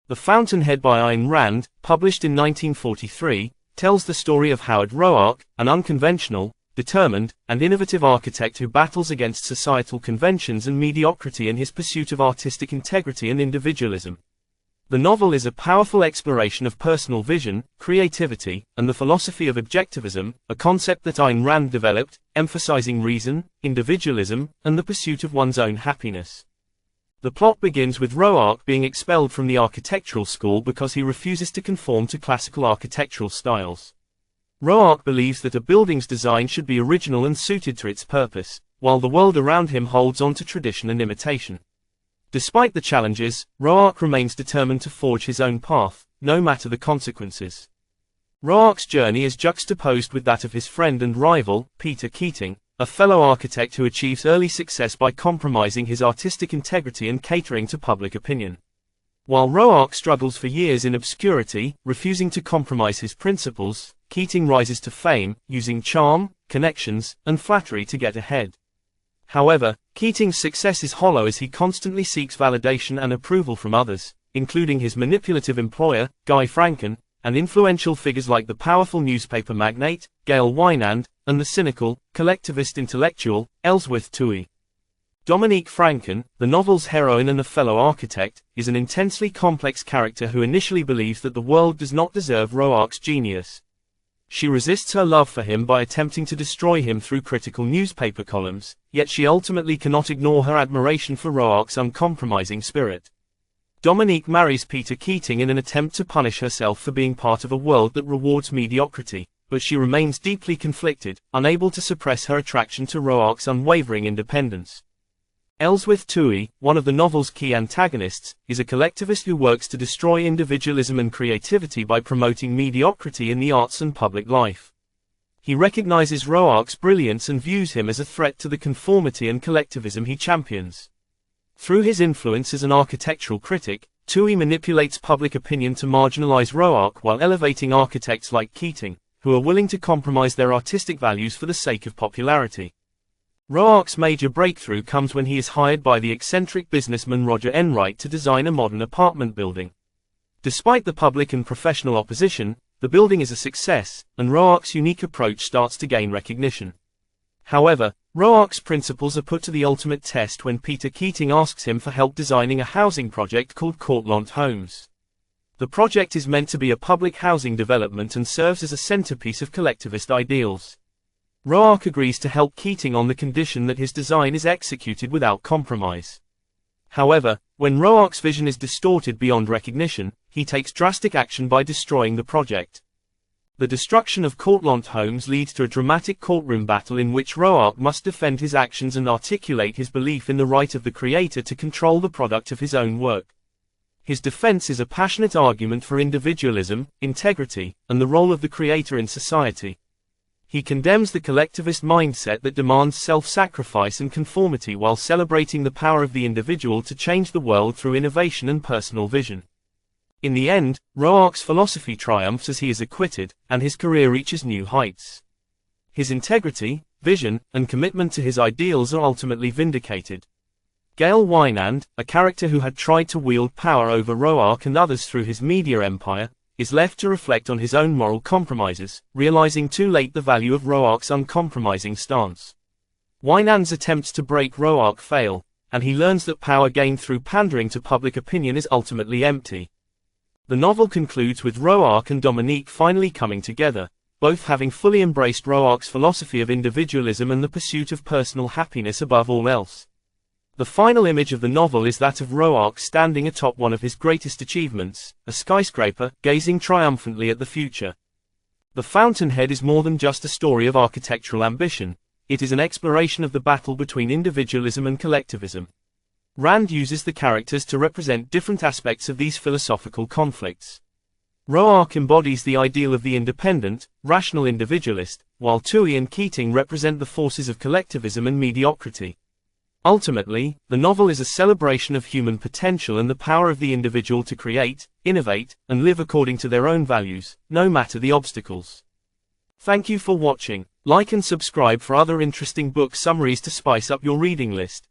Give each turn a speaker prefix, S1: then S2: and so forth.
S1: The Fountainhead by Ayn Rand, published in 1943, tells the story of Howard Roark, an unconventional, determined, and innovative architect who battles against societal conventions and mediocrity in his pursuit of artistic integrity and individualism. The novel is a powerful exploration of personal vision, creativity, and the philosophy of objectivism, a concept that Ayn Rand developed, emphasizing reason, individualism, and the pursuit of one's own happiness. The plot begins with Roark being expelled from the architectural school because he refuses to conform to classical architectural styles. Roark believes that a building's design should be original and suited to its purpose, while the world around him holds on to tradition and imitation. Despite the challenges, Roark remains determined to forge his own path, no matter the consequences. Roark's journey is juxtaposed with that of his friend and rival, Peter Keating, a fellow architect who achieves early success by compromising his artistic integrity and catering to public opinion. While Roark struggles for years in obscurity, refusing to compromise his principles, Keating rises to fame, using charm, connections, and flattery to get ahead. However, Keating's success is hollow as he constantly seeks validation and approval from others, including his manipulative employer, Guy Franken, and influential figures like the powerful newspaper magnate, Gail Wynand, and the cynical, collectivist intellectual, Ellsworth Toohey. Dominique Franken, the novel's heroine and a fellow architect, is an intensely complex character who initially believes that the world does not deserve Roark's genius. She resists her love for him by attempting to destroy him through critical newspaper columns, yet she ultimately cannot ignore her admiration for Roark's uncompromising spirit. Dominique marries Peter Keating in an attempt to punish herself for being part of a world that rewards mediocrity, but she remains deeply conflicted, unable to suppress her attraction to Roark's unwavering independence. Ellsworth Toohey, one of the novel's key antagonists, is a collectivist who works to destroy individualism and creativity by promoting mediocrity in the arts and public life. He recognizes Roark's brilliance and views him as a threat to the conformity and collectivism he champions. Through his influence as an architectural critic, Toohey manipulates public opinion to marginalize Roark while elevating architects like Keating, who are willing to compromise their artistic values for the sake of popularity. Roark's major breakthrough comes when he is hired by the eccentric businessman Roger Enright to design a modern apartment building. Despite the public and professional opposition, the building is a success, and Roark's unique approach starts to gain recognition. However, Roark's principles are put to the ultimate test when Peter Keating asks him for help designing a housing project called Cortlandt Homes. The project is meant to be a public housing development and serves as a centerpiece of collectivist ideals. Roark agrees to help Keating on the condition that his design is executed without compromise. However, when Roark's vision is distorted beyond recognition, he takes drastic action by destroying the project. The destruction of Cortlandt Homes leads to a dramatic courtroom battle in which Roark must defend his actions and articulate his belief in the right of the creator to control the product of his own work. His defense is a passionate argument for individualism, integrity, and the role of the creator in society. He condemns the collectivist mindset that demands self-sacrifice and conformity while celebrating the power of the individual to change the world through innovation and personal vision. In the end, Roark's philosophy triumphs as he is acquitted, and his career reaches new heights. His integrity, vision, and commitment to his ideals are ultimately vindicated. Gail Wynand, a character who had tried to wield power over Roark and others through his media empire, is left to reflect on his own moral compromises, realizing too late the value of Roark's uncompromising stance. Wynand's attempts to break Roark fail, and he learns that power gained through pandering to public opinion is ultimately empty. The novel concludes with Roark and Dominique finally coming together, both having fully embraced Roark's philosophy of individualism and the pursuit of personal happiness above all else. The final image of the novel is that of Roark standing atop one of his greatest achievements, a skyscraper, gazing triumphantly at the future. The Fountainhead is more than just a story of architectural ambition, it is an exploration of the battle between individualism and collectivism. Rand uses the characters to represent different aspects of these philosophical conflicts. Roark embodies the ideal of the independent, rational individualist, while Toohey and Keating represent the forces of collectivism and mediocrity. Ultimately, the novel is a celebration of human potential and the power of the individual to create, innovate, and live according to their own values, no matter the obstacles. Thank you for watching. Like and subscribe for other interesting book summaries to spice up your reading list.